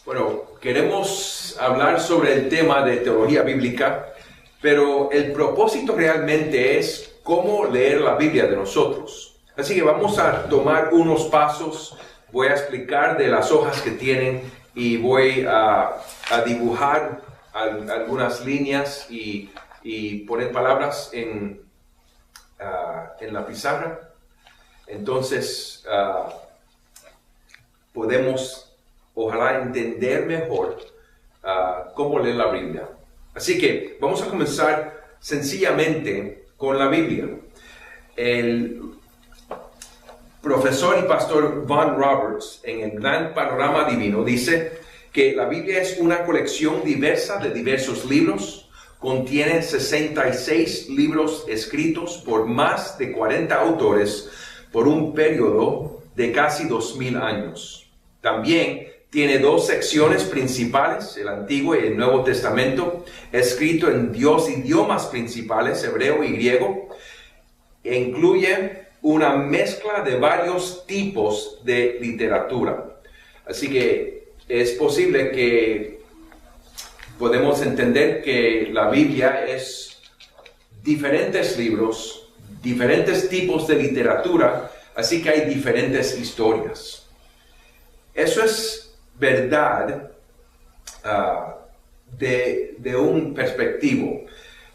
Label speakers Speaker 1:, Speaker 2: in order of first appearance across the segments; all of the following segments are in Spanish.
Speaker 1: Bueno, queremos hablar sobre el tema de teología bíblica, pero el propósito realmente es cómo leer la Biblia de nosotros. Así que vamos a tomar unos pasos, voy a explicar de las hojas que tienen y voy a dibujar algunas líneas y poner palabras en la pizarra. Entonces, podemos ojalá entender mejor cómo leer la Biblia. Así que vamos a comenzar sencillamente con la Biblia. El profesor y pastor Von Roberts, en el Gran Panorama Divino, dice que la Biblia es una colección diversa de diversos libros. Contiene 66 libros escritos por más de 40 autores por un periodo de casi 2000 años. También tiene dos secciones principales, el Antiguo y el Nuevo Testamento, escrito en dos idiomas principales, hebreo y griego. Incluye una mezcla de varios tipos de literatura. Así que es posible que podemos entender que la Biblia es diferentes libros, diferentes tipos de literatura, así que hay diferentes historias. Eso es verdad de un perspectivo.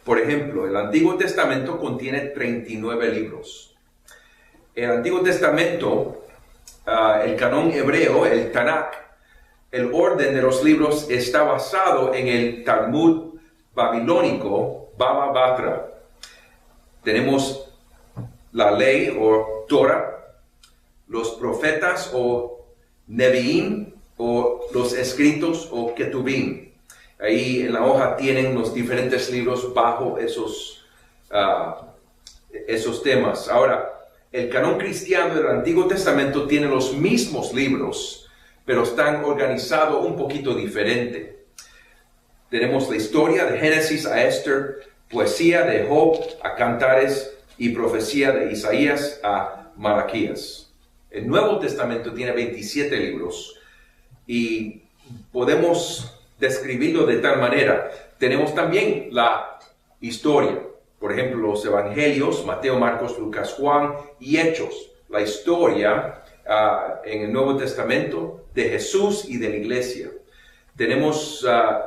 Speaker 1: Por ejemplo, el Antiguo Testamento contiene 39 libros. El Antiguo Testamento, el canon hebreo, el Tanakh, el orden de los libros está basado en el Talmud babilónico, Baba Batra. Tenemos la ley o Torah, los profetas o Nevi'im, o los escritos o Ketuvim. Ahí en la hoja tienen los diferentes libros bajo esos temas. Ahora, el canon cristiano del Antiguo Testamento tiene los mismos libros, pero están organizados un poquito diferente. Tenemos la historia de Génesis a Esther, poesía de Job a Cantares y profecía de Isaías a Malaquías. El Nuevo Testamento tiene 27 libros y podemos describirlo de tal manera. Tenemos también la historia, por ejemplo, los evangelios, Mateo, Marcos, Lucas, Juan y Hechos. La historia en el Nuevo Testamento de Jesús y de la iglesia. Tenemos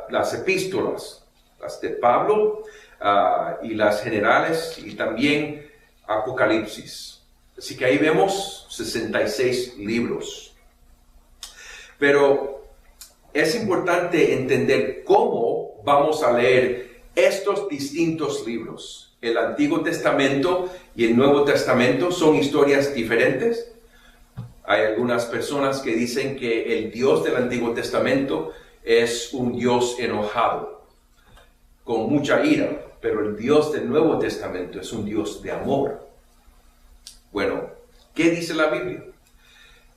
Speaker 1: las epístolas, las de Pablo y las generales y también Apocalipsis. Así que ahí vemos 66 libros. Pero es importante entender cómo vamos a leer estos distintos libros. El Antiguo Testamento y el Nuevo Testamento son historias diferentes. Hay algunas personas que dicen que el Dios del Antiguo Testamento es un Dios enojado, con mucha ira, pero el Dios del Nuevo Testamento es un Dios de amor. Bueno, ¿qué dice la Biblia?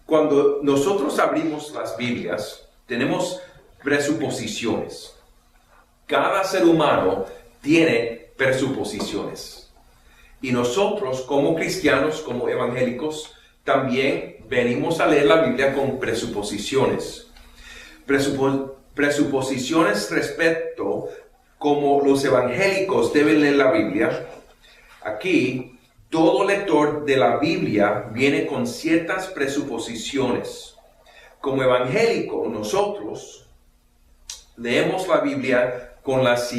Speaker 1: Cuando nosotros abrimos las Biblias, tenemos presuposiciones. Cada ser humano tiene presuposiciones. Y nosotros, como cristianos, como evangélicos, también venimos a leer la Biblia con presuposiciones. Presuposiciones respecto a cómo los evangélicos deben leer la Biblia. Aquí, todo lector de la Biblia viene con ciertas presuposiciones. Como evangélico, nosotros leemos la Biblia con las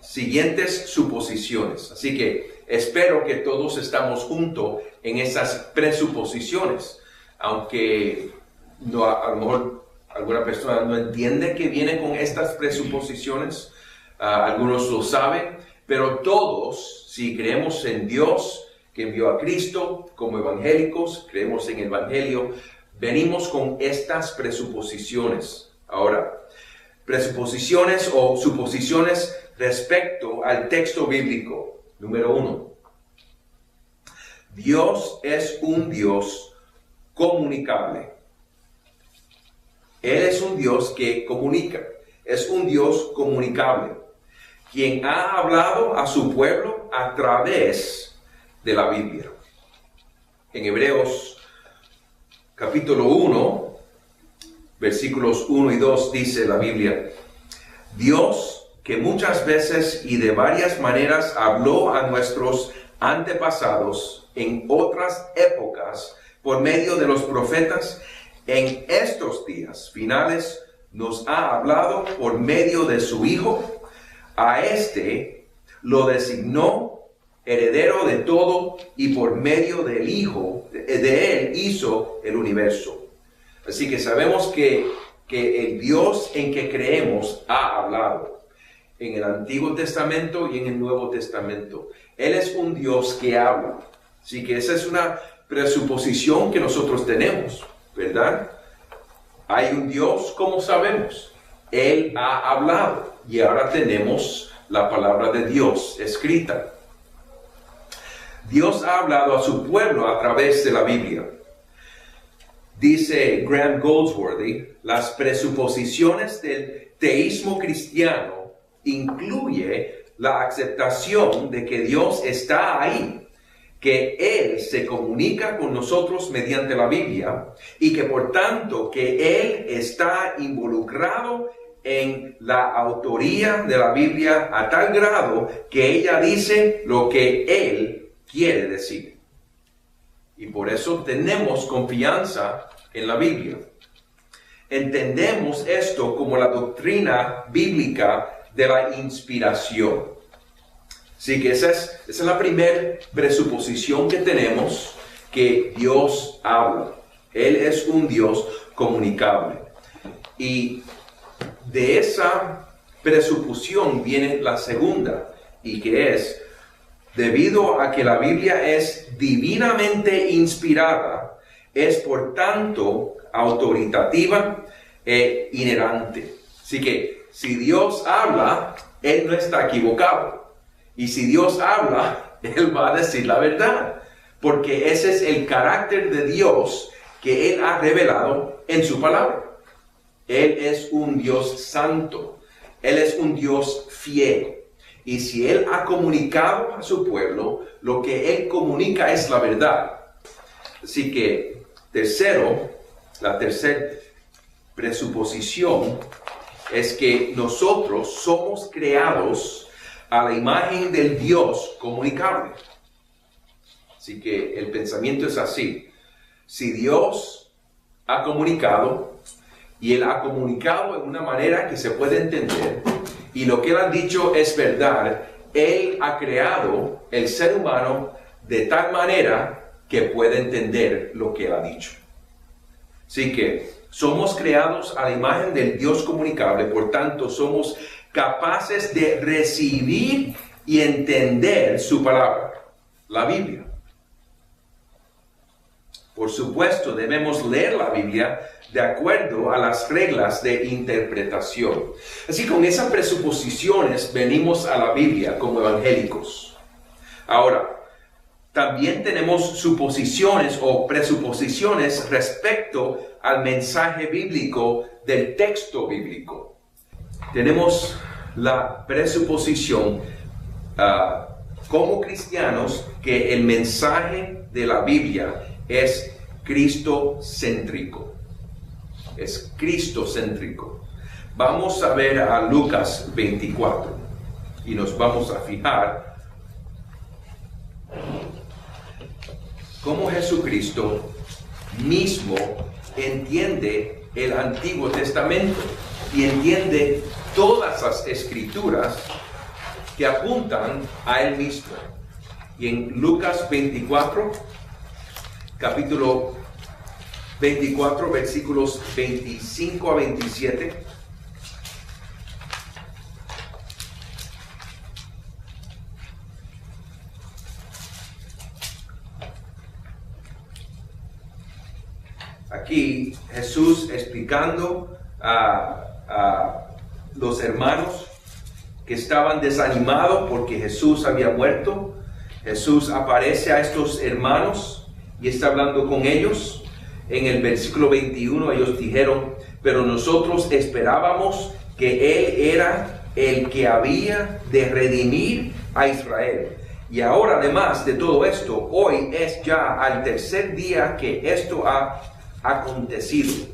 Speaker 1: siguientes suposiciones. Así que espero que todos estamos juntos en esas presuposiciones. Aunque a lo mejor alguna persona no entiende que viene con estas presuposiciones, algunos lo saben, pero todos, si creemos en Dios, que envió a Cristo, como evangélicos, creemos en el Evangelio, venimos con estas presuposiciones. Ahora, presuposiciones o suposiciones respecto al texto bíblico. Número 1. Dios es un Dios comunicable. Él es un Dios que comunica. Es un Dios comunicable, quien ha hablado a su pueblo a través de la Biblia. En Hebreos capítulo 1 versículos 1 y 2 dice la Biblia: Dios, que muchas veces y de varias maneras habló a nuestros antepasados en otras épocas por medio de los profetas, en estos días finales nos ha hablado por medio de su Hijo. A este lo designó heredero de todo, y por medio del Hijo, de él hizo el universo. Así que sabemos que el Dios en que creemos ha hablado en el Antiguo Testamento y en el Nuevo Testamento. Él es un Dios que habla. Así que esa es una presuposición que nosotros tenemos, ¿verdad? Hay un Dios, como sabemos. Él ha hablado y ahora tenemos la palabra de Dios escrita. Dios ha hablado a su pueblo a través de la Biblia. Dice Graham Goldsworthy: las presuposiciones del teísmo cristiano incluye la aceptación de que Dios está ahí, que Él se comunica con nosotros mediante la Biblia y que por tanto que Él está involucrado en la autoría de la Biblia a tal grado que ella dice lo que Él quiere decir. Y por eso tenemos confianza en la Biblia. Entendemos esto como la doctrina bíblica de la inspiración. Así que esa es la primera presuposición que tenemos, que Dios habla. Él es un Dios comunicable. Y de esa presuposición viene la segunda, y que es: debido a que la Biblia es divinamente inspirada, es por tanto autoritativa e inerrante. Así que si Dios habla, Él no está equivocado. Y si Dios habla, Él va a decir la verdad, porque ese es el carácter de Dios que Él ha revelado en su palabra. Él es un Dios santo, Él es un Dios fiel. Y si Él ha comunicado a su pueblo, lo que Él comunica es la verdad. Así que, la tercera presuposición es que nosotros somos creados a la imagen del Dios comunicable. Así que el pensamiento es así: si Dios ha comunicado, y Él ha comunicado en una manera que se puede entender, y lo que Él ha dicho es verdad, Él ha creado el ser humano de tal manera que puede entender lo que Él ha dicho. Así que somos creados a la imagen del Dios comunicable, por tanto somos capaces de recibir y entender su palabra, la Biblia. Por supuesto, debemos leer la Biblia de acuerdo a las reglas de interpretación. Así, con esas presuposiciones venimos a la Biblia como evangélicos. Ahora, también tenemos suposiciones o presuposiciones respecto al mensaje bíblico del texto bíblico. Tenemos la presuposición como cristianos que el mensaje de la Biblia es cristocéntrico. Es cristocéntrico. Vamos a ver a Lucas 24 y nos vamos a fijar cómo Jesucristo mismo entiende el Antiguo Testamento y entiende todas las escrituras que apuntan a Él mismo. Y en Lucas 24, capítulo 24, versículos 25 a 27. Aquí Jesús explicando a los hermanos que estaban desanimados porque Jesús había muerto. Jesús aparece a estos hermanos y está hablando con ellos. En el versículo 21 ellos dijeron: pero nosotros esperábamos que Él era el que había de redimir a Israel. Y ahora, además de todo esto, hoy es ya al tercer día que esto ha acontecido.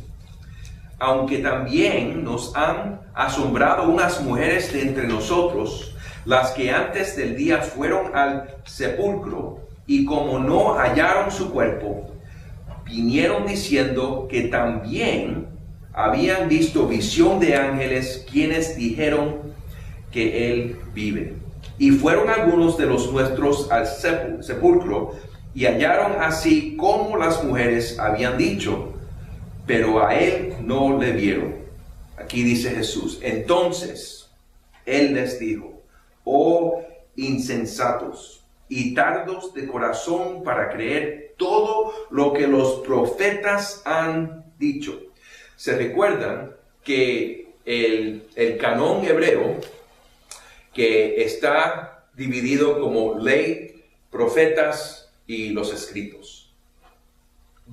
Speaker 1: aunque también nos han asombrado unas mujeres de entre nosotros, las que antes del día fueron al sepulcro, y como no hallaron su cuerpo, vinieron diciendo que también habían visto visión de ángeles, quienes dijeron que él vive. Y fueron algunos de los nuestros al sepulcro, y hallaron así como las mujeres habían dicho, pero a él no le vieron. Aquí dice Jesús: entonces él les dijo: oh insensatos y tardos de corazón para creer todo lo que los profetas han dicho. Se recuerdan que el canon hebreo, que está dividido como ley, profetas y los escritos.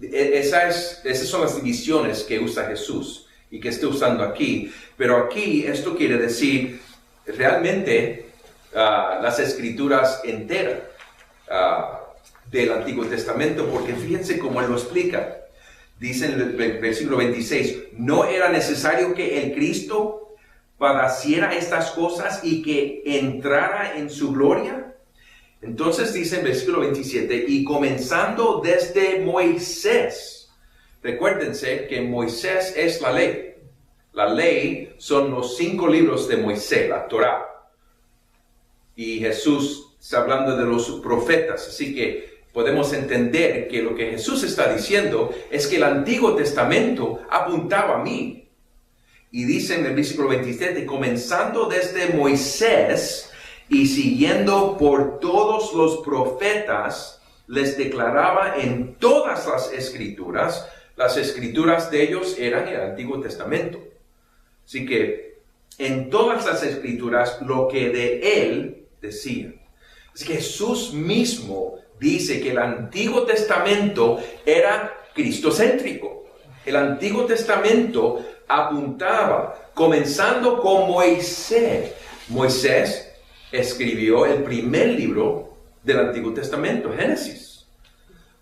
Speaker 1: Esas son las divisiones que usa Jesús y que está usando aquí. Pero aquí esto quiere decir realmente las escrituras enteras del Antiguo Testamento, porque fíjense cómo él lo explica. Dice en el versículo 26, no era necesario que el Cristo padeciera estas cosas y que entrara en su gloria. Entonces dice en versículo 27, y comenzando desde Moisés. Recuérdense que Moisés es la ley. La ley son los 5 libros de Moisés, la Torá. Y Jesús está hablando de los profetas. Así que podemos entender que lo que Jesús está diciendo es que el Antiguo Testamento apuntaba a mí. Y dice en el versículo 27, comenzando desde Moisés y siguiendo por todos los profetas, les declaraba en todas las escrituras de ellos eran el Antiguo Testamento. Así que en todas las escrituras lo que de él decía. Así que Jesús mismo dice que el Antiguo Testamento era cristocéntrico. El Antiguo Testamento apuntaba, comenzando con Moisés. Moisés escribió el primer libro del Antiguo Testamento, Génesis.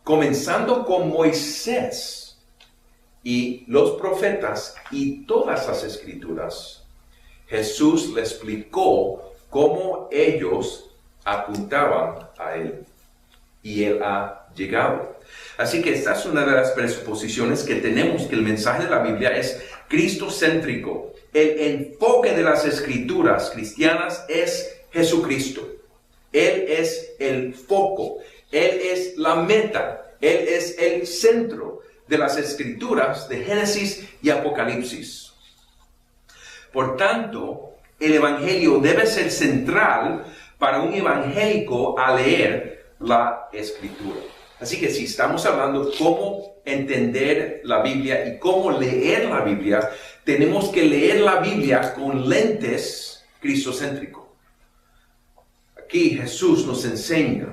Speaker 1: Comenzando con Moisés y los profetas y todas las escrituras, Jesús le explicó cómo ellos apuntaban a él. Y él ha llegado. Así que esta es una de las presuposiciones que tenemos, que el mensaje de la Biblia es cristocéntrico. El enfoque de las escrituras cristianas es Jesucristo. Él es el foco, Él es la meta, Él es el centro de las escrituras de Génesis y Apocalipsis. Por tanto, el evangelio debe ser central para un evangélico a leer la escritura. Así que si estamos hablando cómo entender la Biblia y cómo leer la Biblia, tenemos que leer la Biblia con lentes cristocéntricos. Aquí Jesús nos enseña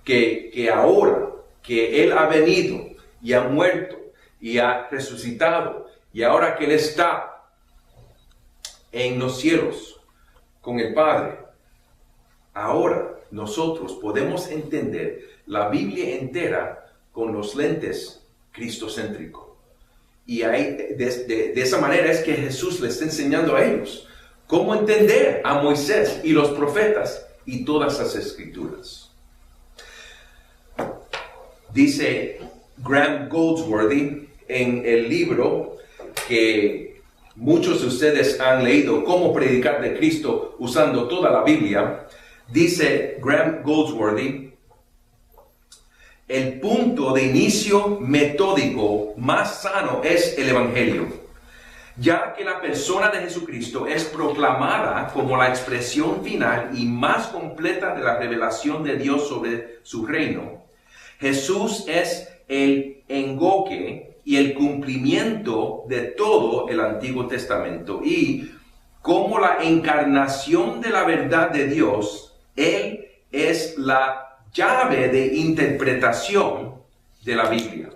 Speaker 1: que ahora que Él ha venido y ha muerto y ha resucitado, y ahora que Él está en los cielos con el Padre, ahora nosotros podemos entender la Biblia entera con los lentes cristocéntricos. Y de esa manera es que Jesús le está enseñando a ellos cómo entender a Moisés y los profetas y todas las escrituras. Dice Graham Goldsworthy en el libro que muchos de ustedes han leído, Cómo predicar de Cristo usando toda la Biblia. Dice Graham Goldsworthy, el punto de inicio metódico más sano es el Evangelio, ya que la persona de Jesucristo es proclamada como la expresión final y más completa de la revelación de Dios sobre su reino. Jesús es el enfoque y el cumplimiento de todo el Antiguo Testamento, y como la encarnación de la verdad de Dios, Él es la llave de interpretación de la Biblia.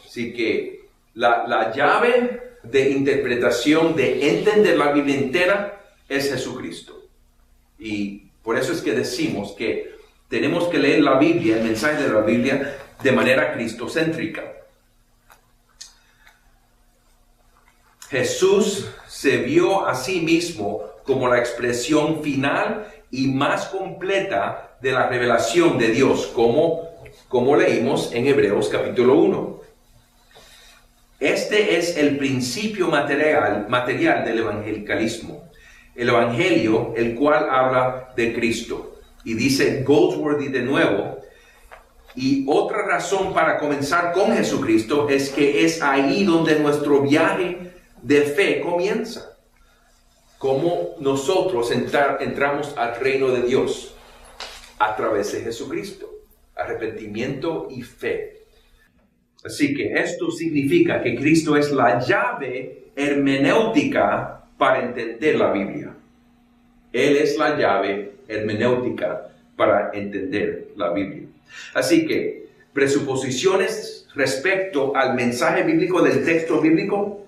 Speaker 1: Así que la llave de interpretación, de entender la Biblia entera, es Jesucristo. Y por eso es que decimos que tenemos que leer la Biblia, el mensaje de la Biblia, de manera cristocéntrica. Jesús se vio a sí mismo como la expresión final y más completa de la revelación de Dios, como leímos en Hebreos capítulo 1. Este es el principio material del evangelicalismo. El evangelio, el cual habla de Cristo. Y dice Goldsworthy de nuevo, y otra razón para comenzar con Jesucristo es que es ahí donde nuestro viaje de fe comienza. Cómo nosotros entramos al reino de Dios a través de Jesucristo. Arrepentimiento y fe. Así que esto significa que Cristo es la llave hermenéutica para entender la Biblia. Él es la llave hermenéutica para entender la Biblia. Así que, presuposiciones respecto al mensaje bíblico del texto bíblico.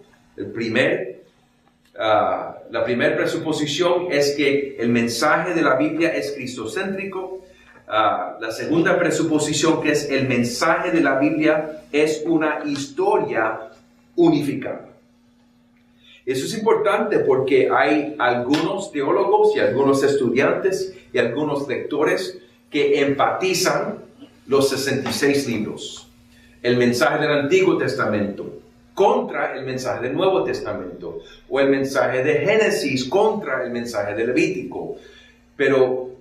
Speaker 1: La primera presuposición es que el mensaje de la Biblia es cristocéntrico. La segunda presuposición, que es el mensaje de la Biblia, es una historia unificada. Eso es importante porque hay algunos teólogos y algunos estudiantes y algunos lectores que empatizan los 66 libros, el mensaje del Antiguo Testamento contra el mensaje del Nuevo Testamento, o el mensaje de Génesis contra el mensaje de Levítico. Pero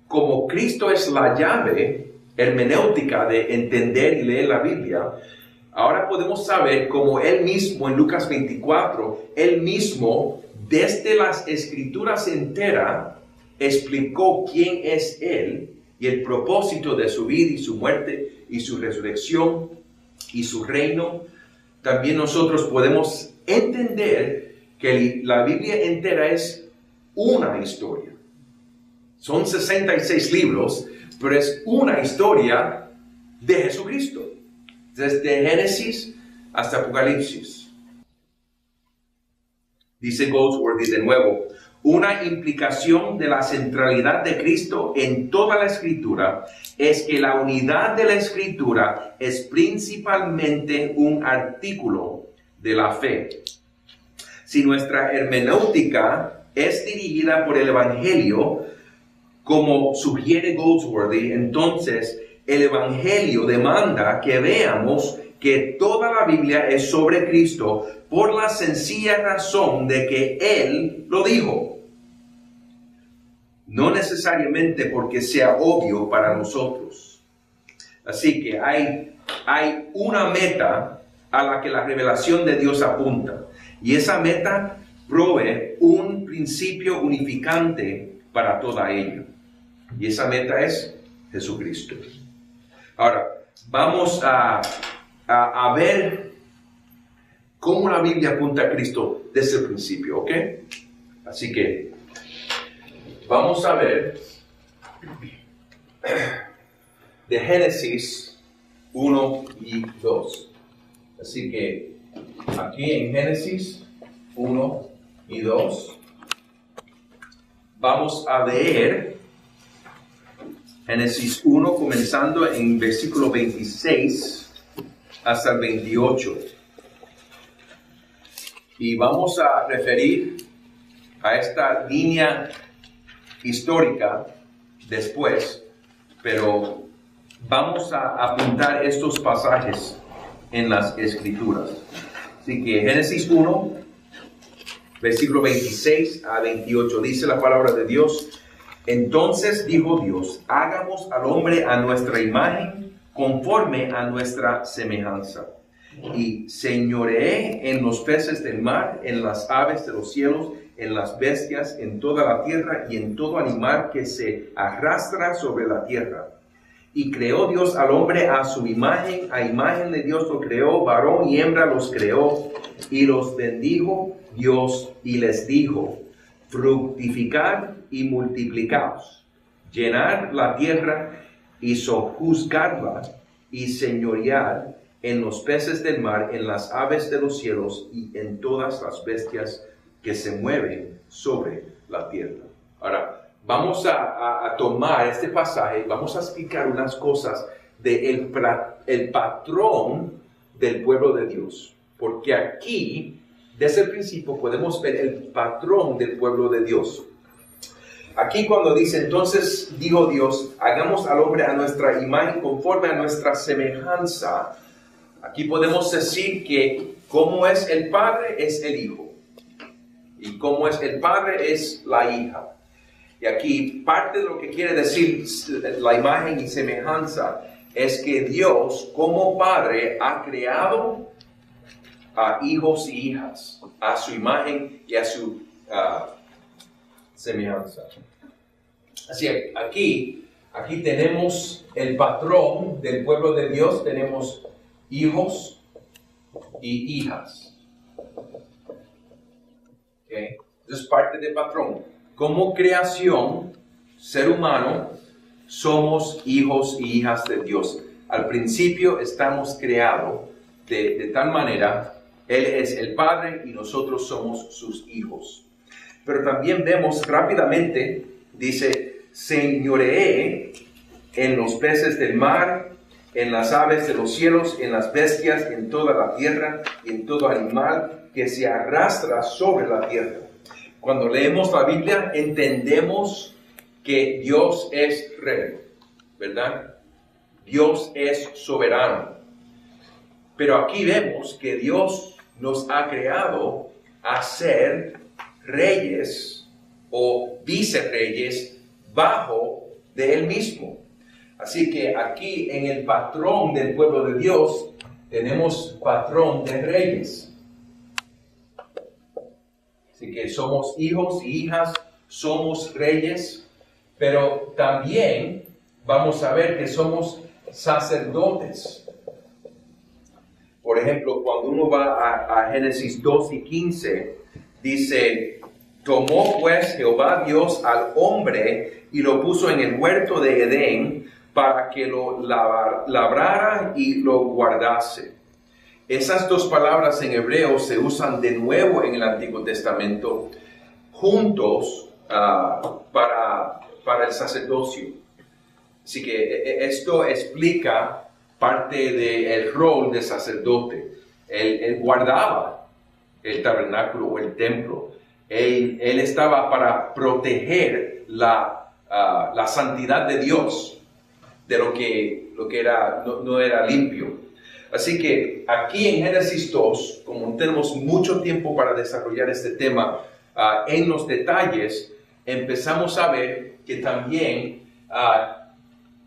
Speaker 1: como Cristo es la llave hermenéutica de entender y leer la Biblia, ahora podemos saber cómo Él mismo en Lucas 24, Él mismo desde las Escrituras enteras explicó quién es Él y el propósito de su vida y su muerte y su resurrección y su reino. También nosotros podemos entender que la Biblia entera es una historia. Son 66 libros, pero es una historia de Jesucristo, desde Génesis hasta Apocalipsis. Dice Goldsworthy de nuevo, una implicación de la centralidad de Cristo en toda la Escritura es que la unidad de la Escritura es principalmente un artículo de la fe. Si nuestra hermenéutica es dirigida por el Evangelio, como sugiere Goldsworthy, entonces el Evangelio demanda que veamos que toda la Biblia es sobre Cristo por la sencilla razón de que Él lo dijo. No necesariamente porque sea obvio para nosotros. Así que hay una meta a la que la revelación de Dios apunta. Y esa meta provee un principio unificante para toda ella. Y esa meta es Jesucristo. Ahora, vamos a ver cómo la Biblia apunta a Cristo desde el principio, ¿ok? Así que vamos a ver de Génesis 1 y 2. Así que aquí en Génesis 1 y 2 vamos a leer Génesis 1 comenzando en versículo 26 hasta el 28. Y vamos a referir a esta línea histórica después, pero vamos a apuntar estos pasajes en las Escrituras. Así que Génesis 1, versículo 26 a 28, dice la palabra de Dios. Entonces dijo Dios, hagamos al hombre a nuestra imagen, conforme a nuestra semejanza, y señoreé en los peces del mar, en las aves de los cielos, en las bestias, en toda la tierra y en todo animal que se arrastra sobre la tierra. Y creó Dios al hombre a su imagen, a imagen de Dios lo creó, varón y hembra los creó, y los bendijo Dios y les dijo, fructificad y multiplicaos, llenad la tierra y sojuzgadla y señoread en los peces del mar, en las aves de los cielos y en todas las bestias que se mueven sobre la tierra. Ahora, vamos a tomar este pasaje, vamos a explicar unas cosas del el patrón del pueblo de Dios. Porque aquí Desde el principio podemos ver el patrón del pueblo de Dios. Aquí cuando dice, entonces dijo Dios, hagamos al hombre a nuestra imagen conforme a nuestra semejanza. Aquí podemos decir que como es el padre es el hijo. Y como es el padre es la hija. Y aquí parte de lo que quiere decir la imagen y semejanza es que Dios como padre ha creado a hijos y hijas, a su imagen y a su semejanza. Así que aquí tenemos el patrón del pueblo de Dios, tenemos hijos y hijas. Okay. Eso es parte del patrón. Como creación, ser humano, somos hijos y hijas de Dios. Al principio estamos creados de tal manera, Él es el Padre y nosotros somos sus hijos. Pero también vemos rápidamente, dice, señoreé en los peces del mar, en las aves de los cielos, en las bestias, en toda la tierra y en todo animal que se arrastra sobre la tierra. Cuando leemos la Biblia entendemos que Dios es rey, ¿verdad? Dios es soberano. Pero aquí vemos que Dios nos ha creado a ser reyes o vicerreyes bajo de Él mismo. Así que aquí en el patrón del pueblo de Dios tenemos patrón de reyes. Así que somos hijos y hijas, somos reyes, pero también vamos a ver que somos sacerdotes. Por ejemplo, cuando uno va a Génesis 2 y 15, dice, tomó pues Jehová Dios al hombre y lo puso en el huerto de Edén para que lo labrara y lo guardase. Esas dos palabras en hebreo se usan de nuevo en el Antiguo Testamento juntos para el sacerdocio. Así que esto explica parte del rol de sacerdote. Él guardaba el tabernáculo o el templo. Él estaba para proteger la santidad de Dios de lo que era, no era limpio. Así que aquí en Génesis 2, como tenemos mucho tiempo para desarrollar este tema en los detalles, empezamos a ver que también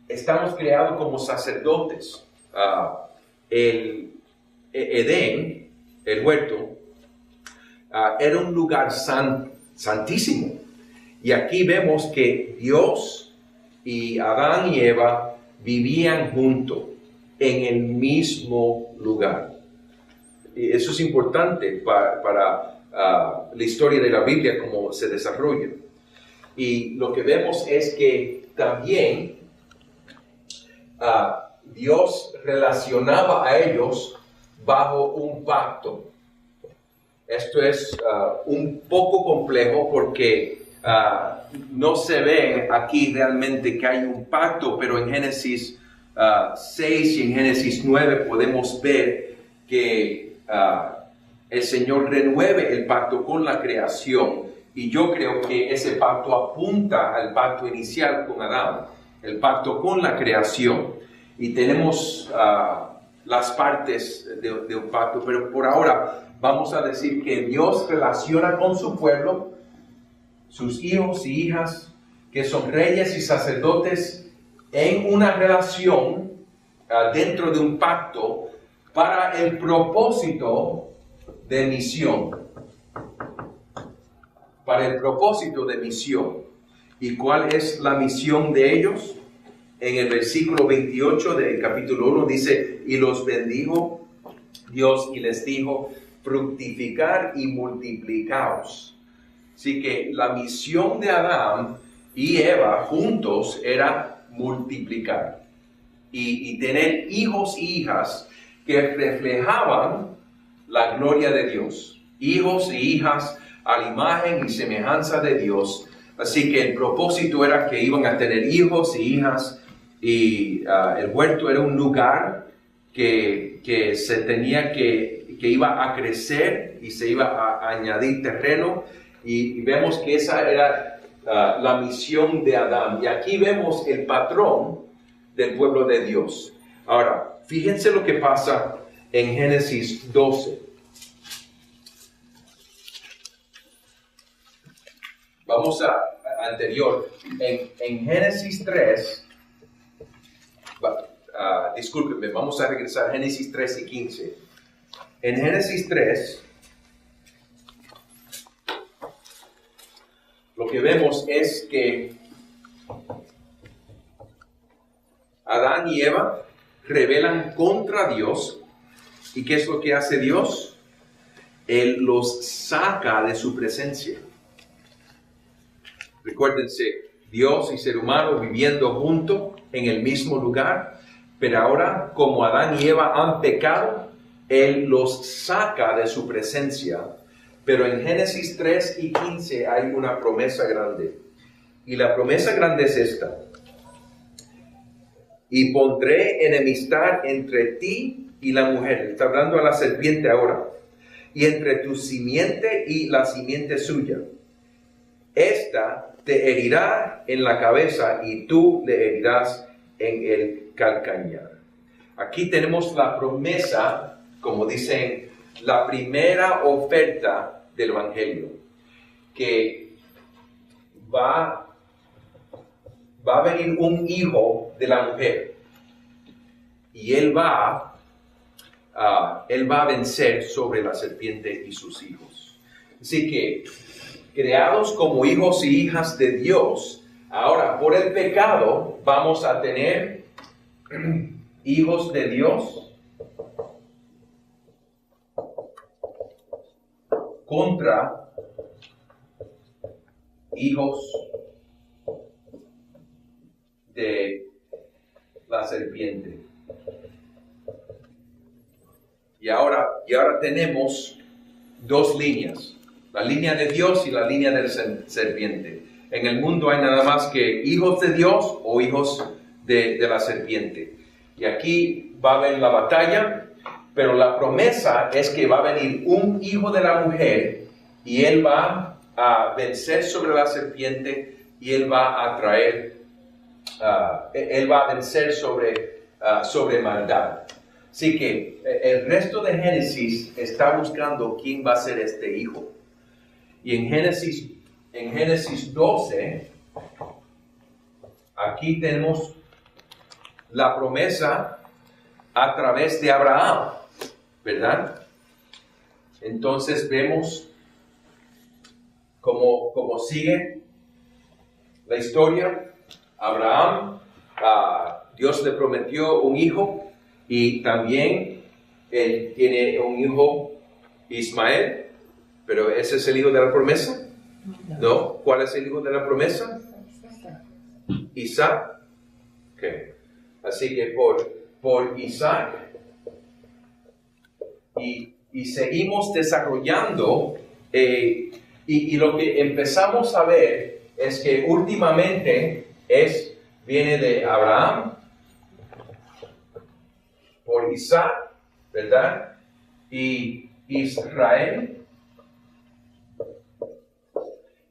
Speaker 1: estamos creados como sacerdotes. El Edén, el huerto, era un lugar santísimo. Y aquí vemos que Dios y Adán y Eva vivían juntos en el mismo lugar. Y eso es importante para la historia de la Biblia, cómo se desarrolla. Y lo que vemos es que también Dios relacionaba a ellos bajo un pacto. Esto es un poco complejo porque no se ve aquí realmente que hay un pacto, pero en Génesis 6 y en Génesis 9 podemos ver que el Señor renueve el pacto con la creación, y yo creo que ese pacto apunta al pacto inicial con Adán, el pacto con la creación, y tenemos las partes de un pacto, pero por ahora vamos a decir que Dios relaciona con su pueblo, sus hijos y hijas, que son reyes y sacerdotes, en una relación dentro de un pacto para el propósito de misión. Para el propósito de misión. ¿Y cuál es la misión de ellos? En el versículo 28 del capítulo 1 dice, y los bendijo Dios y les dijo, fructificar y multiplicaos. Así que la misión de Adán y Eva juntos era multiplicar y tener hijos e hijas que reflejaban la gloria de Dios, hijos e hijas a la imagen y semejanza de Dios. Así que el propósito era que iban a tener hijos e hijas, y el huerto era un lugar que se tenía que que iba a crecer y se iba a añadir terreno, y vemos que esa era la misión de Adán. Y aquí vemos el patrón del pueblo de Dios. Ahora, fíjense lo que pasa en Génesis 12. Vamos a anterior. En Génesis 3, discúlpenme, vamos a regresar a Génesis 3 y 15. En Génesis 3, lo que vemos es que Adán y Eva rebelan contra Dios. ¿Y qué es lo que hace Dios? Él los saca de su presencia. Recuérdense, Dios y ser humano viviendo juntos en el mismo lugar, pero ahora como Adán y Eva han pecado, Él los saca de su presencia. Pero en Génesis 3 y 15 hay una promesa grande. Y la promesa grande es esta: y pondré enemistad entre ti y la mujer. Está hablando a la serpiente ahora. Y entre tu simiente y la simiente suya. Esta te herirá en la cabeza y tú le herirás en el calcañar. Aquí tenemos la promesa, como dicen, la primera oferta del Evangelio, que va a venir un hijo de la mujer y él va a vencer sobre la serpiente y sus hijos. Así que, creados como hijos y hijas de Dios, ahora por el pecado vamos a tener hijos de Dios contra hijos de la serpiente. Y ahora tenemos dos líneas. La línea de Dios y la línea de la serpiente. En el mundo hay nada más que hijos de Dios o hijos de la serpiente. Y aquí va a haber la batalla, pero la promesa es que va a venir un hijo de la mujer y él va a vencer sobre la serpiente y él va a traer, él va a vencer sobre maldad. Así que el resto de Génesis está buscando quién va a ser este hijo. Y en Génesis 12, aquí tenemos la promesa a través de Abraham, ¿verdad? Entonces vemos cómo sigue la historia. Abraham, Dios le prometió un hijo y también él tiene un hijo, Ismael. ¿Pero ese es el hijo de la promesa? No. ¿Cuál es el hijo de la promesa? Isaac. Okay. Así que por Isaac y seguimos desarrollando y lo que empezamos a ver es que últimamente viene de Abraham por Isaac, ¿verdad? Y Israel.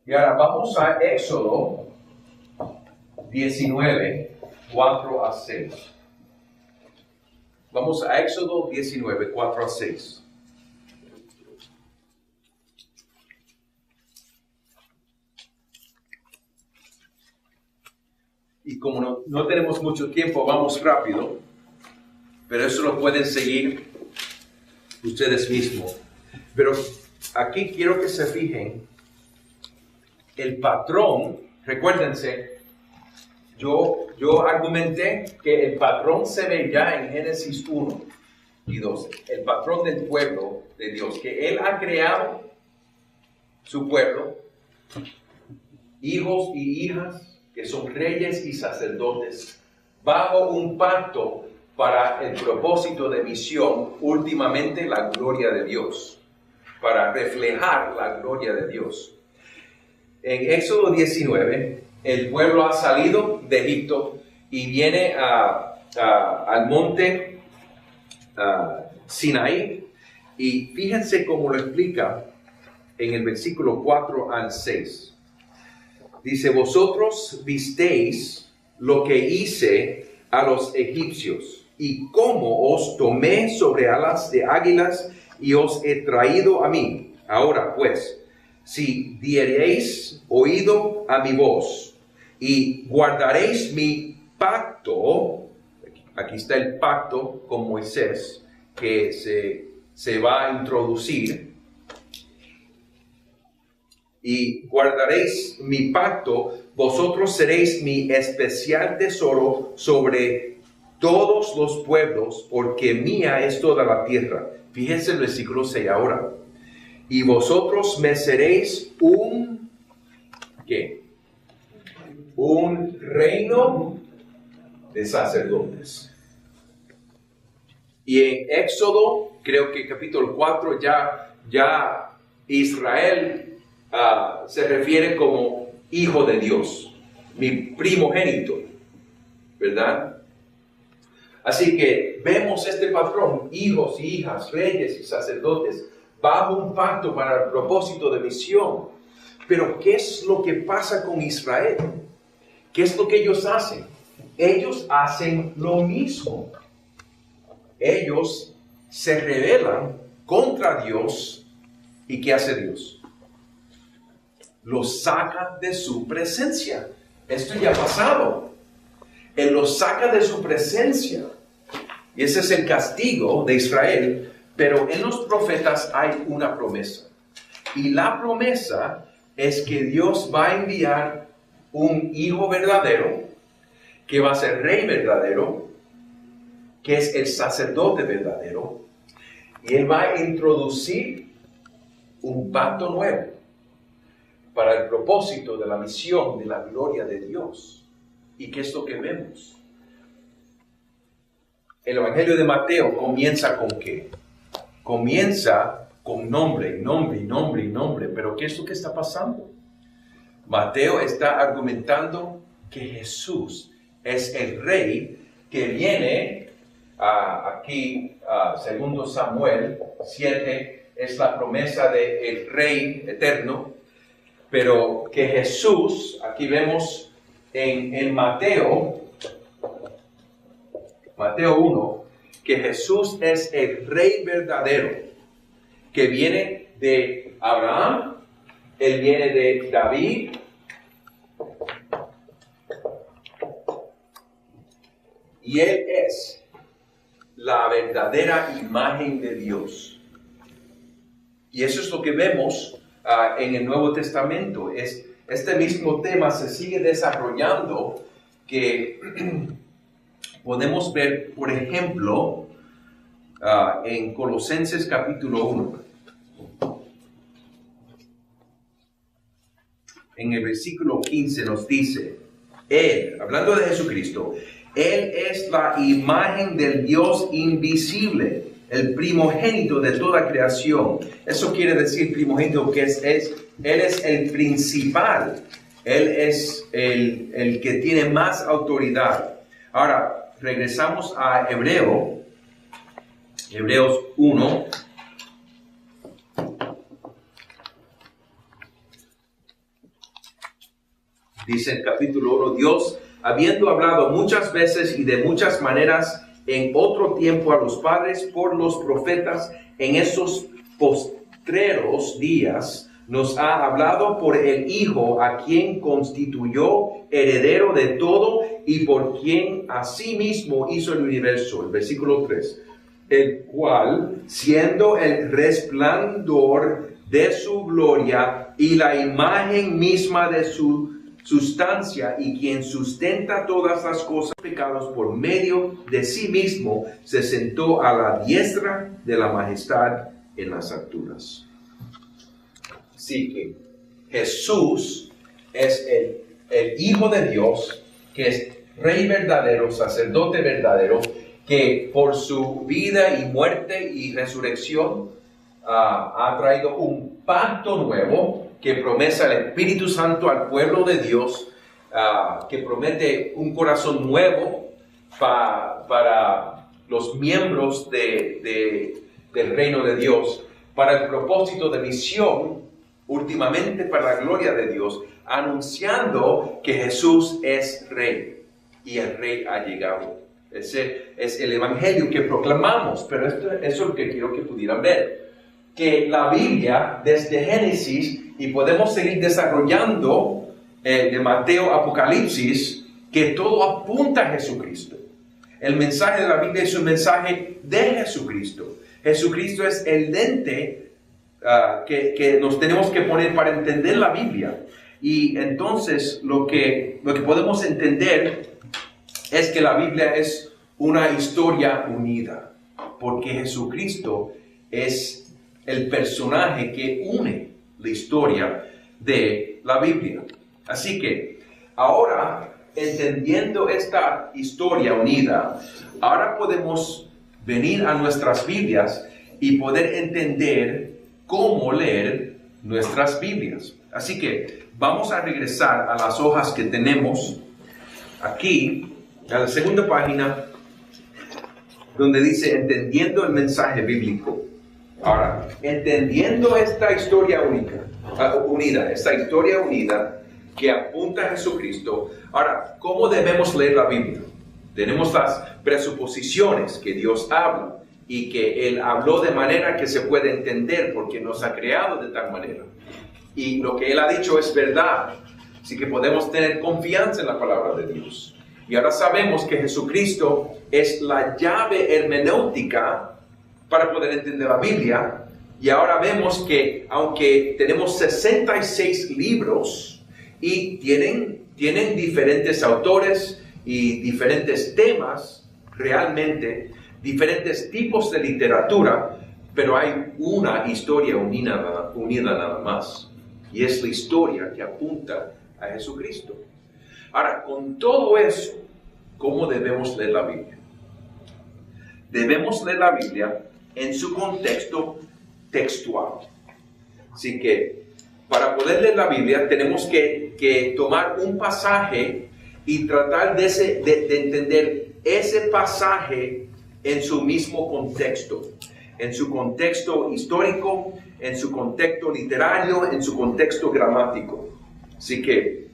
Speaker 1: Y ahora vamos a Éxodo 19, 4 a 6. Vamos a Éxodo 19, 4 a 6. Y como no tenemos mucho tiempo, vamos rápido, pero eso lo pueden seguir ustedes mismos. Pero aquí quiero que se fijen el patrón. Recuérdense, yo argumenté que el patrón se ve ya en Génesis 1 y 12. El patrón del pueblo de Dios, que Él ha creado su pueblo, hijos y hijas que son reyes y sacerdotes, bajo un pacto para el propósito de misión, últimamente la gloria de Dios, para reflejar la gloria de Dios. En Éxodo 19, el pueblo ha salido de Egipto y viene al monte Sinaí, Y fíjense cómo lo explica en el versículo 4 al 6. Dice, vosotros visteis lo que hice a los egipcios y cómo os tomé sobre alas de águilas y os he traído a mí. Ahora pues, si diereis oído a mi voz y guardaréis mi pacto, aquí está el pacto con Moisés que se va a introducir, y guardaréis mi pacto, vosotros seréis mi especial tesoro sobre todos los pueblos, porque mía es toda la tierra. Fíjense el versículo 6 ahora. Y vosotros me seréis ¿qué? Un reino de sacerdotes. Y en Éxodo, creo que capítulo 4, ya Israel se refiere como hijo de Dios, mi primogénito, ¿verdad? Así que vemos este patrón, hijos y hijas, reyes y sacerdotes, bajo un pacto para el propósito de misión. Pero ¿qué es lo que pasa con Israel? ¿Qué es lo que ellos hacen? Ellos hacen lo mismo. Ellos se rebelan contra Dios. ¿Y qué hace Dios? Los saca de su presencia. Esto ya ha pasado. Él los saca de su presencia. Y ese es el castigo de Israel. Pero en los profetas hay una promesa. Y la promesa es que Dios va a enviar un hijo verdadero, que va a ser rey verdadero, que es el sacerdote verdadero. Y Él va a introducir un pacto nuevo para el propósito de la misión de la gloria de Dios. ¿Y qué es lo que vemos? El Evangelio de Mateo comienza con ¿qué? Comienza con nombre. Pero ¿qué es lo que está pasando? Mateo está argumentando que Jesús es el rey que viene aquí, segundo Samuel 7, es la promesa del rey eterno. Pero que Jesús, aquí vemos en Mateo 1, que Jesús es el rey verdadero, que viene de Abraham, Él viene de David, y Él es la verdadera imagen de Dios. Y eso es lo que vemos en el Nuevo Testamento. Este mismo tema se sigue desarrollando, que podemos ver, por ejemplo, en Colosenses capítulo 1. En el versículo 15 nos dice, Él, hablando de Jesucristo, Él es la imagen del Dios invisible, el primogénito de toda creación. Eso quiere decir primogénito, que Él es el principal. Él es el que tiene más autoridad. Ahora, regresamos a Hebreos 1. Dice el capítulo 1, Dios, habiendo hablado muchas veces y de muchas maneras en otro tiempo a los padres por los profetas, en esos postreros días nos ha hablado por el Hijo, a quien constituyó heredero de todo y por quien asimismo hizo el universo. El versículo 3. El cual, siendo el resplandor de su gloria y la imagen misma de su sustancia, y quien sustenta todas las cosas, pecados por medio de sí mismo, se sentó a la diestra de la majestad en las alturas. Así que Jesús es el Hijo de Dios, que es Rey verdadero, sacerdote verdadero, que por su vida y muerte y resurrección ha traído un pacto nuevo que promete el Espíritu Santo al pueblo de Dios, que promete un corazón nuevo para los miembros de del reino de Dios para el propósito de misión, últimamente para la gloria de Dios, anunciando que Jesús es Rey y el Rey ha llegado. Ese es el evangelio que proclamamos, pero eso es lo que quiero que pudieran ver. Que la Biblia, desde Génesis, y podemos seguir desarrollando de Mateo a Apocalipsis, que todo apunta a Jesucristo. El mensaje de la Biblia es un mensaje de Jesucristo. Jesucristo es el lente que nos tenemos que poner para entender la Biblia. Y entonces lo que podemos entender es que la Biblia es una historia unida, porque Jesucristo es el personaje que une la historia de la Biblia. Así que ahora, entendiendo esta historia unida, ahora podemos venir a nuestras Biblias y poder entender cómo leer nuestras Biblias. Así que vamos a regresar a las hojas que tenemos aquí, a la segunda página, donde dice entendiendo el mensaje bíblico. Ahora, entendiendo esta historia unida, esta historia unida que apunta a Jesucristo. Ahora, ¿cómo debemos leer la Biblia? Tenemos las presuposiciones que Dios habla y que Él habló de manera que se puede entender porque nos ha creado de tal manera. Y lo que Él ha dicho es verdad. Así que podemos tener confianza en la palabra de Dios. Y ahora sabemos que Jesucristo es la llave hermenéutica para poder entender la Biblia. Y ahora vemos que aunque tenemos 66 libros y tienen diferentes autores y diferentes temas, realmente diferentes tipos de literatura, pero hay una historia unida nada más. Y es la historia que apunta a Jesucristo. Ahora, con todo eso, ¿cómo debemos leer la Biblia? Debemos leer la Biblia en su contexto textual. Así que, para poder leer la Biblia, tenemos que tomar un pasaje y tratar de entender ese pasaje en su mismo contexto. En su contexto histórico, en su contexto literario, en su contexto gramático. Así que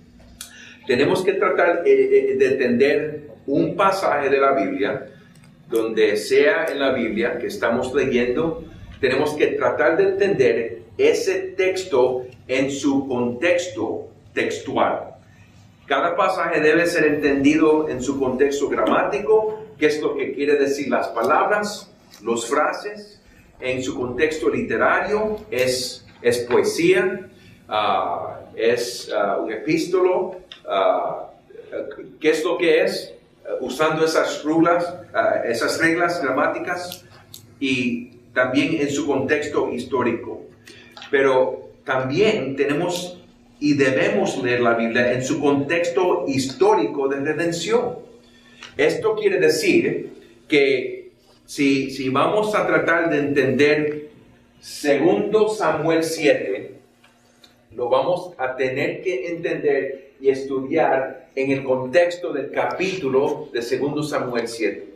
Speaker 1: tenemos que tratar de entender un pasaje de la Biblia, donde sea en la Biblia que estamos leyendo, tenemos que tratar de entender ese texto en su contexto textual. Cada pasaje debe ser entendido en su contexto gramático, qué es lo que quiere decir las palabras, las frases. En su contexto literario es poesía, es un epístolo. ¿Qué es lo que es? Usando esas reglas gramáticas, y también en su contexto histórico. Pero también tenemos y debemos leer la Biblia en su contexto histórico de redención. Esto quiere decir que si vamos a tratar de entender 2 Samuel 7, lo vamos a tener que entender y estudiar en el contexto del capítulo de 2 Samuel 7.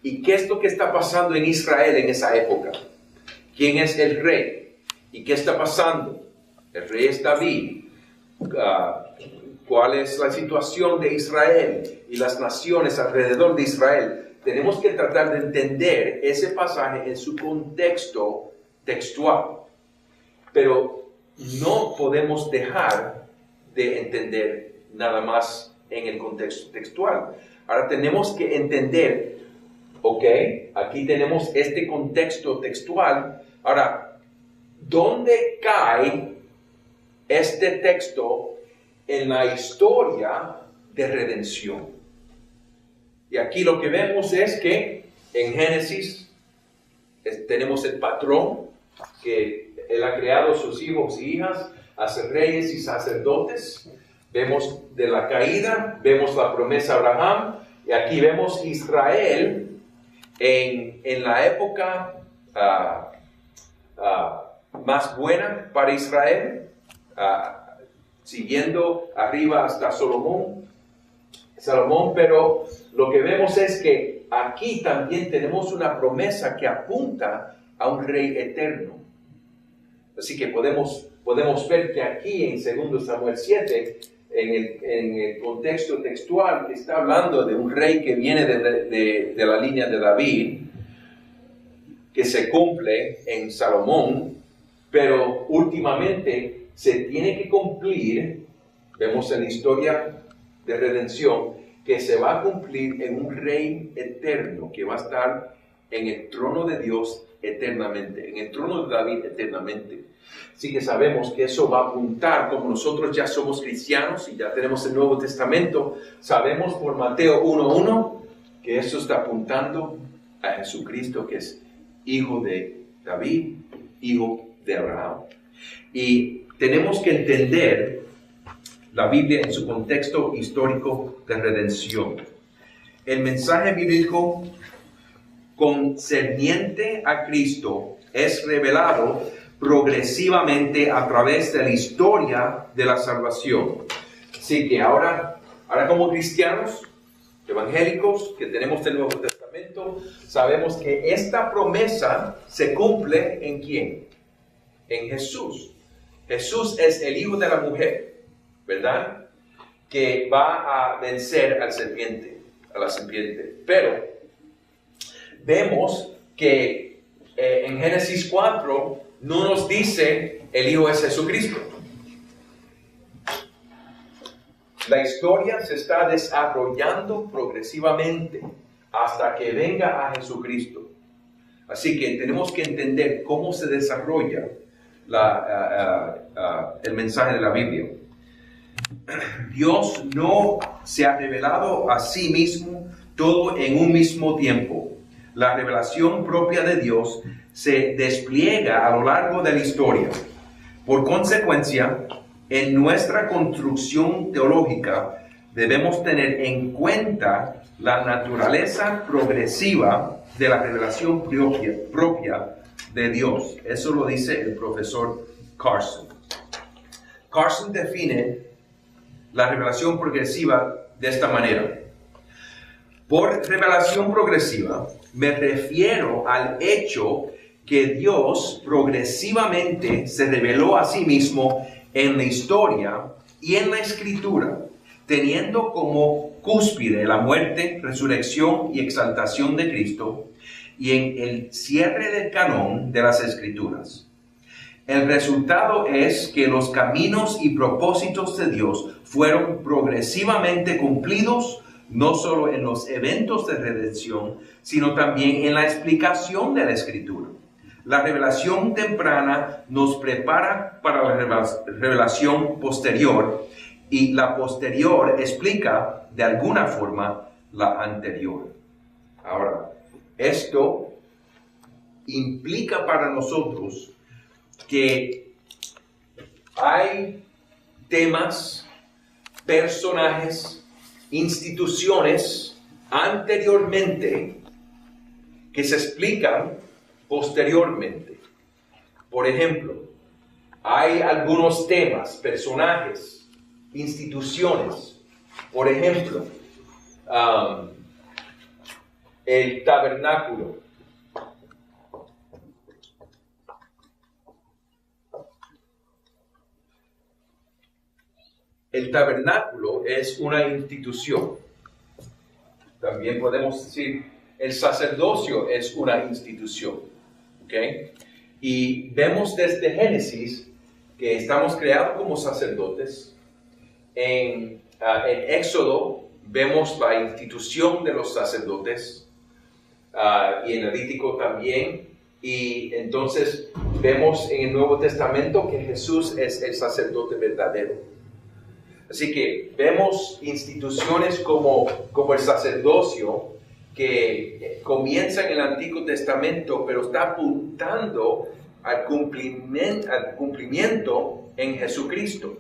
Speaker 1: ¿Y qué es lo que está pasando en Israel en esa época? ¿Quién es el rey? ¿Y qué está pasando? El rey es David. ¿Cuál es la situación de Israel y las naciones alrededor de Israel? Tenemos que tratar de entender ese pasaje en su contexto textual. Pero no podemos dejar de entender nada más en el contexto textual. Ahora tenemos que entender, ok, aquí tenemos este contexto textual. Ahora, ¿dónde cae este texto en la historia de redención? Y aquí lo que vemos es que en Génesis tenemos el patrón, que Él ha creado sus hijos y hijas a ser reyes y sacerdotes. Vemos de la caída, vemos la promesa a Abraham, y aquí vemos Israel en la época más buena para Israel, siguiendo arriba hasta Salomón, pero lo que vemos es que aquí también tenemos una promesa que apunta a un rey eterno. Así que podemos ver que aquí en 2 Samuel 7, en el contexto textual, que está hablando de un rey que viene de la línea de David, que se cumple en Salomón, pero últimamente se tiene que cumplir, vemos en la historia de redención, que se va a cumplir en un rey eterno, que va a estar en el trono de Dios eternamente, en el trono de David eternamente. Así que sabemos que eso va a apuntar, como nosotros ya somos cristianos y ya tenemos el Nuevo Testamento, sabemos por Mateo 1:1 que eso está apuntando a Jesucristo, que es hijo de David, hijo de Abraham. Y tenemos que entender la Biblia en su contexto histórico de redención. El mensaje bíblico concerniente a Cristo es revelado progresivamente a través de la historia de la salvación. Así que ahora como cristianos evangélicos que tenemos el Nuevo Testamento, sabemos que esta promesa se cumple ¿en quién? En Jesús. Jesús es el hijo de la mujer, ¿verdad? Que va a vencer a la serpiente. Pero vemos que en Génesis 4 no nos dice el hijo es Jesucristo. La historia se está desarrollando progresivamente hasta que venga a Jesucristo. Así que tenemos que entender cómo se desarrolla el mensaje de la Biblia. Dios no se ha revelado a sí mismo todo en un mismo tiempo. La revelación propia de Dios se despliega a lo largo de la historia. Por consecuencia, en nuestra construcción teológica debemos tener en cuenta la naturaleza progresiva de la revelación propia de Dios. Eso lo dice el profesor Carson. Carson define la revelación progresiva de esta manera. Por revelación progresiva me refiero al hecho que Dios progresivamente se reveló a sí mismo en la historia y en la escritura, teniendo como cúspide la muerte, resurrección y exaltación de Cristo, y en el cierre del canon de las escrituras. El resultado es que los caminos y propósitos de Dios fueron progresivamente cumplidos, no solo en los eventos de redención, sino también en la explicación de la escritura. La revelación temprana nos prepara para la revelación posterior, y la posterior explica de alguna forma la anterior. Ahora, esto implica para nosotros que hay temas, personajes, instituciones anteriormente que se explican posteriormente. Por ejemplo, hay algunos temas, personajes, instituciones. Por ejemplo, el tabernáculo. El tabernáculo es una institución. También podemos decir, el sacerdocio es una institución. ¿Okay? Y vemos desde Génesis que estamos creados como sacerdotes. En Éxodo vemos la institución de los sacerdotes, y en Levítico también. Y entonces vemos en el Nuevo Testamento que Jesús es el sacerdote verdadero. Así que vemos instituciones como el sacerdocio que comienza en el Antiguo Testamento, pero está apuntando al cumplimiento en Jesucristo.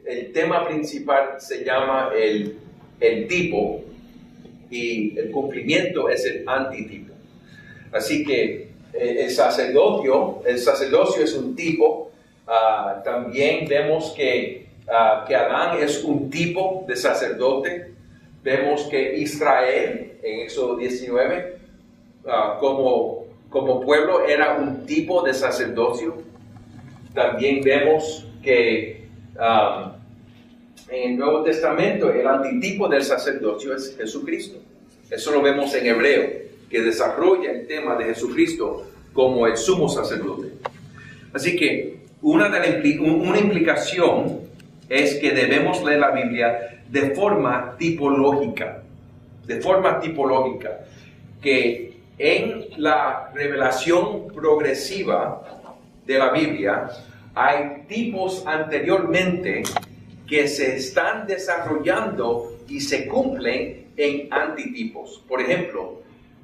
Speaker 1: El tema principal se llama el tipo, y el cumplimiento es el antitipo. Así que el sacerdocio es un tipo. También vemos que Adán es un tipo de sacerdote, vemos que Israel, en Éxodo 19, como pueblo era un tipo de sacerdocio. También vemos que en el Nuevo Testamento el antitipo del sacerdocio es Jesucristo. Eso lo vemos en Hebreo, que desarrolla el tema de Jesucristo como el sumo sacerdote. Así que una implicación es que debemos leer la Biblia de forma tipológica. Que en la revelación progresiva de la Biblia hay tipos anteriormente que se están desarrollando y se cumplen en antitipos. Por ejemplo,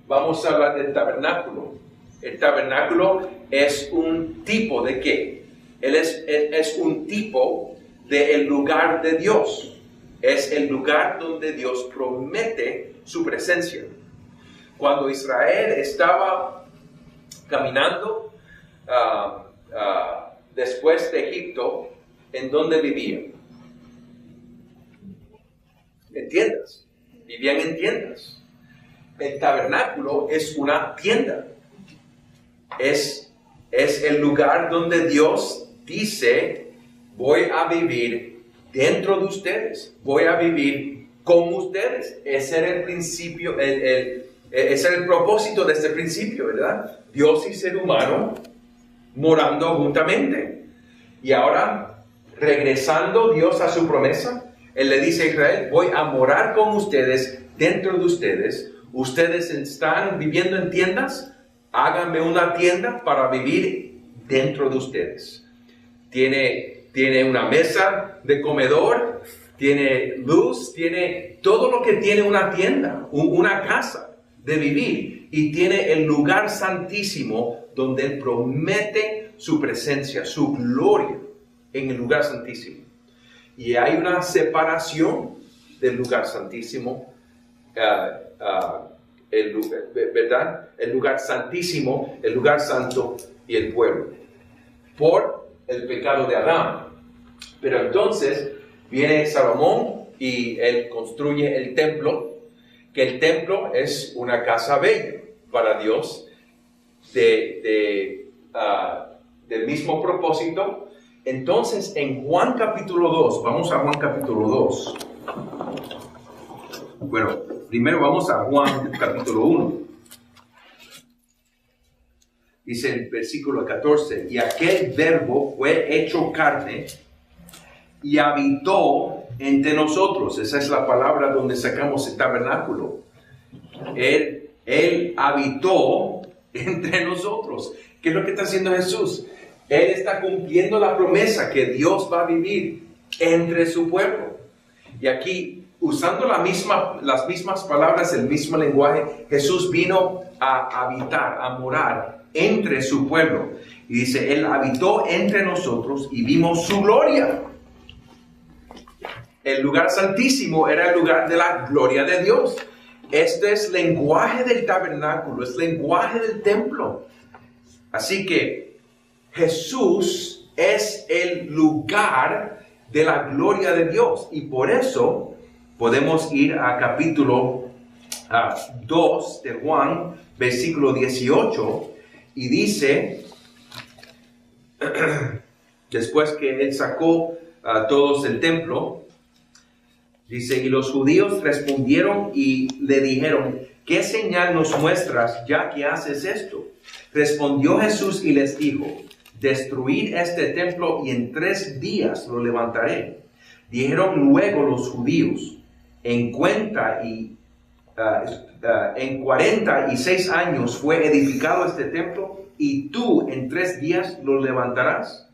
Speaker 1: vamos a hablar del tabernáculo. El tabernáculo es un tipo ¿de qué? Él es un tipo del lugar de Dios. Es el lugar donde Dios promete su presencia. Cuando Israel estaba caminando después de Egipto, ¿en dónde vivían? En tiendas. Vivían en tiendas. El tabernáculo es una tienda. Es el lugar donde Dios dice, voy a vivir dentro de ustedes, voy a vivir con ustedes. Ese era el principio, ese era el propósito de este principio, ¿verdad? Dios y ser humano morando juntamente. Y ahora, regresando Dios a su promesa, Él le dice a Israel, voy a morar con ustedes, dentro de ustedes. Ustedes están viviendo en tiendas, háganme una tienda para vivir dentro de ustedes. Tiene una mesa de comedor, tiene luz, tiene todo lo que tiene una tienda, una casa de vivir. Y tiene el lugar santísimo donde Él promete su presencia, su gloria en el lugar santísimo. Y hay una separación del lugar santísimo, ¿verdad? El lugar santísimo, el lugar santo y el pueblo, por el pecado de Adán. Pero entonces viene Salomón y él construye el templo, que el templo es una casa bella para Dios, del mismo propósito. Entonces en Juan capítulo 2, vamos a Juan capítulo 2. Bueno, primero vamos a Juan capítulo 1. Dice el versículo 14, y aquel verbo fue hecho carne y habitó entre nosotros. Esa es la palabra donde sacamos el tabernáculo. Él habitó entre nosotros. ¿Qué es lo que está haciendo Jesús? Él está cumpliendo la promesa que Dios va a vivir entre su pueblo. Y aquí, usando las mismas palabras, el mismo lenguaje, Jesús vino a habitar, a morar entre su pueblo. Y dice, Él habitó entre nosotros y vimos su gloria. El lugar santísimo era el lugar de la gloria de Dios. Este es lenguaje del tabernáculo, es lenguaje del templo. Así que Jesús es el lugar de la gloria de Dios. Y por eso podemos ir a capítulo 2 de Juan, versículo 18, y dice, después que Él sacó a todos del templo, dice, y los judíos respondieron y le dijeron, ¿qué señal nos muestras ya que haces esto? Respondió Jesús y les dijo, destruid este templo y en 3 días lo levantaré. Dijeron luego los judíos, en 46 años fue edificado este templo y tú en 3 días lo levantarás.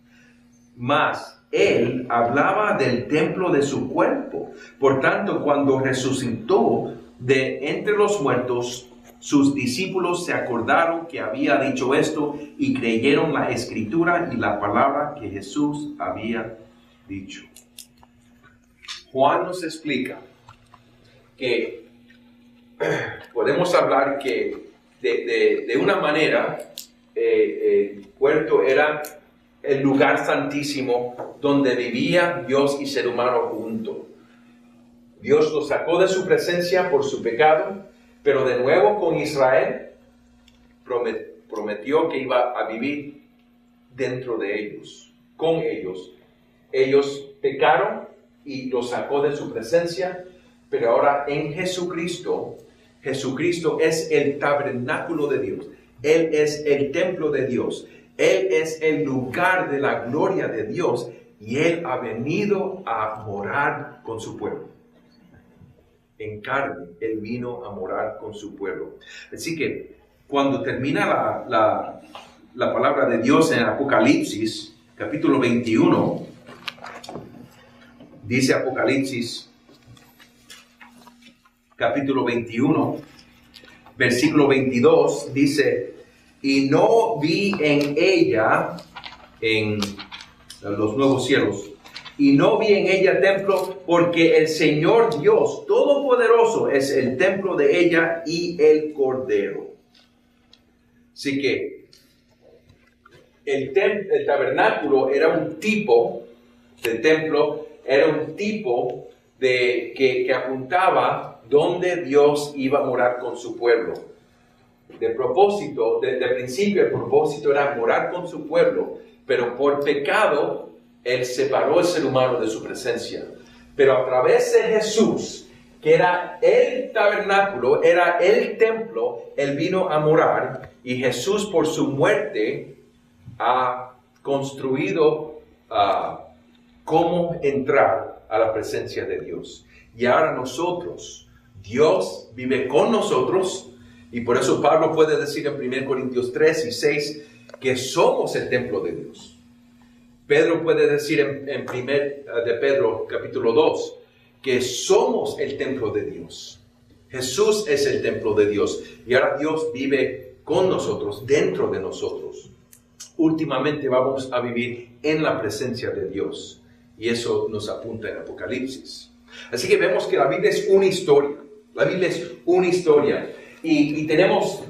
Speaker 1: Mas Él hablaba del templo de su cuerpo. Por tanto, cuando resucitó de entre los muertos, sus discípulos se acordaron que había dicho esto y creyeron la escritura y la palabra que Jesús había dicho. Juan nos explica que podemos hablar que de una manera el huerto era el lugar santísimo donde vivía Dios y ser humano juntos. Dios los sacó de su presencia por su pecado, pero de nuevo con Israel prometió que iba a vivir dentro de ellos, con ellos. Ellos pecaron y los sacó de su presencia, pero ahora en Jesucristo, Jesucristo es el tabernáculo de Dios. Él es el templo de Dios. Él es el lugar de la gloria de Dios y Él ha venido a morar con su pueblo. En carne, Él vino a morar con su pueblo. Así que cuando termina la palabra de Dios en Apocalipsis, capítulo 21, dice Apocalipsis, capítulo 21, versículo 22, dice, y no vi en ella, en los nuevos cielos, y no vi en ella templo, porque el Señor Dios Todopoderoso es el templo de ella y el Cordero. Así que el tabernáculo era un tipo de templo, era un tipo de que apuntaba donde Dios iba a morar con su pueblo. De principio el propósito era morar con su pueblo, pero por pecado Él separó al ser humano de su presencia. Pero a través de Jesús, que era el tabernáculo, era el templo, Él vino a morar, y Jesús por su muerte ha construido cómo entrar a la presencia de Dios. Y ahora nosotros, Dios vive con nosotros, y por eso Pablo puede decir en 1 Corintios 3 y 6 que somos el templo de Dios. Pedro puede decir en 1 de Pedro capítulo 2 que somos el templo de Dios. Jesús es el templo de Dios y ahora Dios vive con nosotros, dentro de nosotros. Últimamente vamos a vivir en la presencia de Dios y eso nos apunta en Apocalipsis. Así que vemos que la Biblia es una historia. La Biblia es una historia y tenemos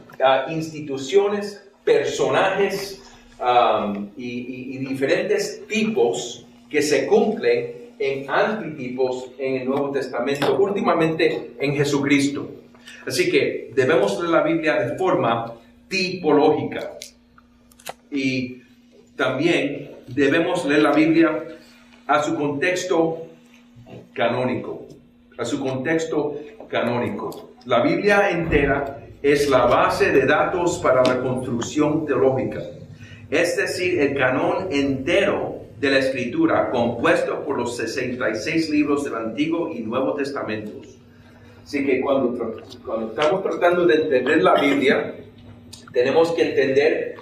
Speaker 1: instituciones, personajes, y diferentes tipos que se cumplen en antitipos en el Nuevo Testamento, últimamente en Jesucristo. Así que debemos leer la Biblia de forma tipológica y también debemos leer la Biblia a su contexto canónico. A su contexto canónico. La Biblia entera es la base de datos para la construcción teológica. Es decir, el canon entero de la Escritura, compuesto por los 66 libros del Antiguo y Nuevo Testamentos. Así que cuando estamos tratando de entender la Biblia, tenemos que entender,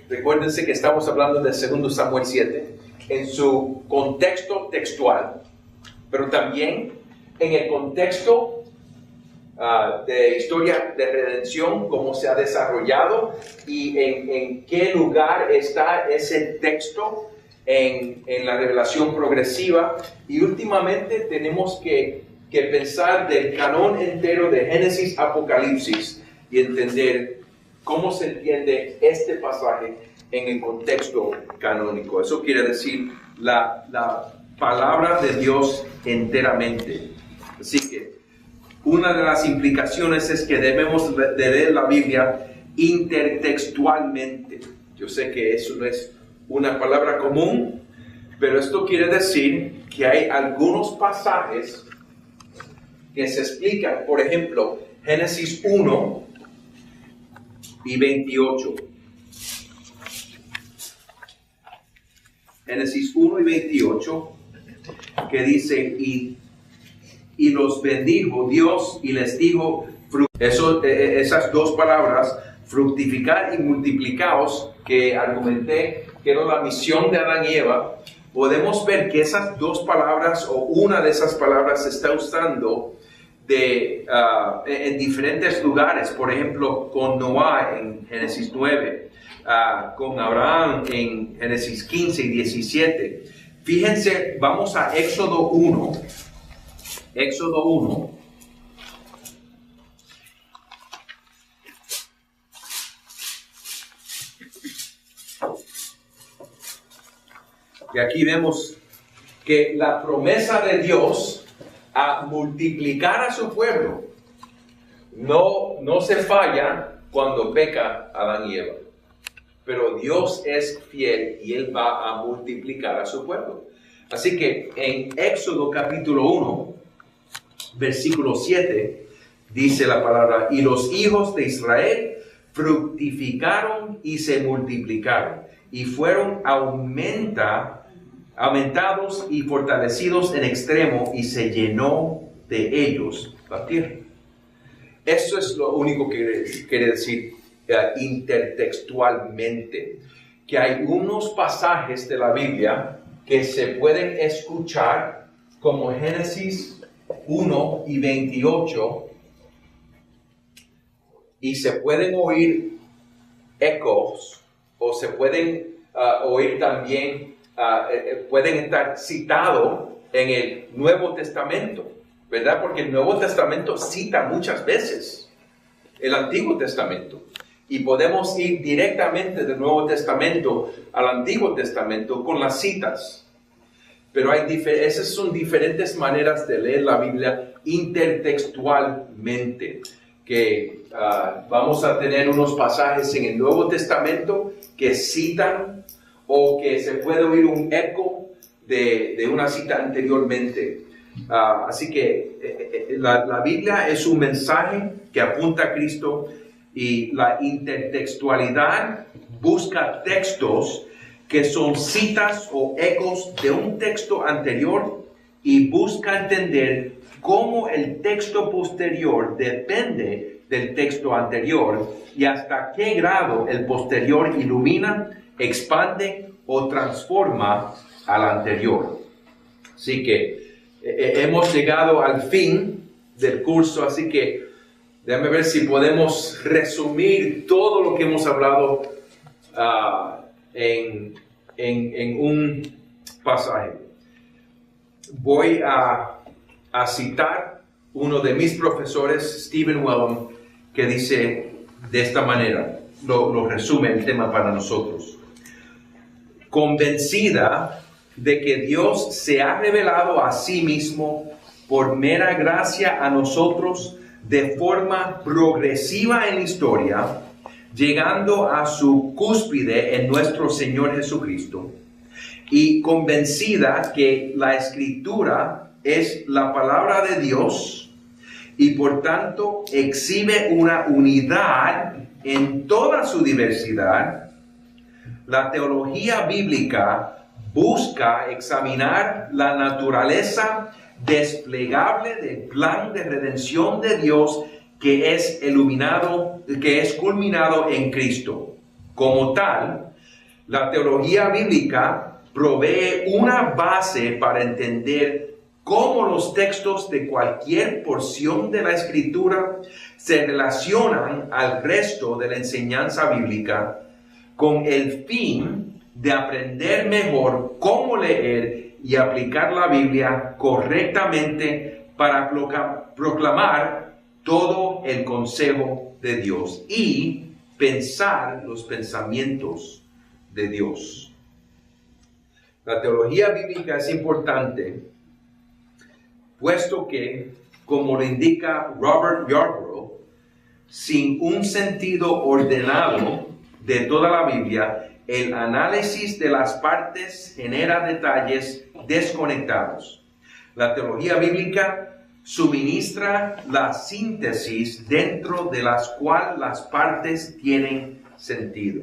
Speaker 1: recuérdense que estamos hablando de 2 Samuel 7, en su contexto textual, pero también en el contexto de historia de redención, cómo se ha desarrollado y en qué lugar está ese texto en la revelación progresiva. Y últimamente tenemos que pensar del canon entero de Génesis, Apocalipsis y entender cómo se entiende este pasaje en el contexto canónico. Eso quiere decir la palabra de Dios enteramente. Así que una de las implicaciones es que debemos de leer la Biblia intertextualmente. Yo sé que eso no es una palabra común, pero esto quiere decir que hay algunos pasajes que se explican. Por ejemplo, Génesis 1 y 28. Génesis 1 y 28, que dice, y los bendijo Dios y les dijo, esas dos palabras, fructificar y multiplicaos, que argumenté que era la misión de Adán y Eva, podemos ver que esas dos palabras o una de esas palabras se está usando en diferentes lugares. Por ejemplo, con Noah en Génesis 9, con Abraham en Génesis 15 y 17. Fíjense, vamos a Éxodo 1. Éxodo 1. Y aquí vemos que la promesa de Dios a multiplicar a su pueblo. No se falla cuando peca Adán y Eva. Pero Dios es fiel y Él va a multiplicar a su pueblo. Así que en Éxodo capítulo 1, versículo 7, dice la palabra: y los hijos de Israel fructificaron y se multiplicaron, y fueron aumentados y fortalecidos en extremo, y se llenó de ellos la tierra. Eso es lo único que quiere decir intertextualmente, que hay unos pasajes de la Biblia que se pueden escuchar, como Génesis 1 y 28, y se pueden oír ecos, o se pueden oír también, pueden estar citados en el Nuevo Testamento, ¿verdad? Porque el Nuevo Testamento cita muchas veces el Antiguo Testamento. Y podemos ir directamente del Nuevo Testamento al Antiguo Testamento con las citas. Pero esas son diferentes maneras de leer la Biblia intertextualmente. Que vamos a tener unos pasajes en el Nuevo Testamento que citan, o que se puede oír un eco de una cita anteriormente. Así que la Biblia es un mensaje que apunta a Cristo, y la intertextualidad busca textos que son citas o ecos de un texto anterior, y busca entender cómo el texto posterior depende del texto anterior, y hasta qué grado el posterior ilumina, expande o transforma al anterior. Así que hemos llegado al fin del curso, así que déjame ver si podemos resumir todo lo que hemos hablado en un pasaje. Voy a citar uno de mis profesores, Stephen Wellum, que dice de esta manera, lo resume el tema para nosotros. Convencida de que Dios se ha revelado a sí mismo por mera gracia a nosotros de forma progresiva en la historia, llegando a su cúspide en nuestro Señor Jesucristo, y convencida que la Escritura es la palabra de Dios y por tanto exhibe una unidad en toda su diversidad, la teología bíblica busca examinar la naturaleza desplegable del plan de redención de Dios que es culminado en Cristo. Como tal, la teología bíblica provee una base para entender cómo los textos de cualquier porción de la Escritura se relacionan al resto de la enseñanza bíblica, con el fin de aprender mejor cómo leer y aplicar la Biblia correctamente para proclamar todo el consejo de Dios y pensar los pensamientos de Dios. La teología bíblica es importante, puesto que, como lo indica Robert Yarbrough, sin un sentido ordenado de toda la Biblia, el análisis de las partes genera detalles desconectados. La teología bíblica suministra la síntesis dentro de las cuales las partes tienen sentido.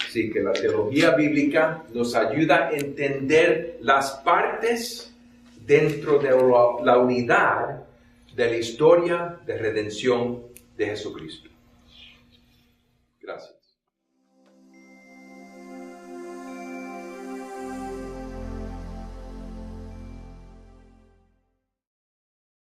Speaker 1: Así que la teología bíblica nos ayuda a entender las partes dentro de la unidad de la historia de redención de Jesucristo.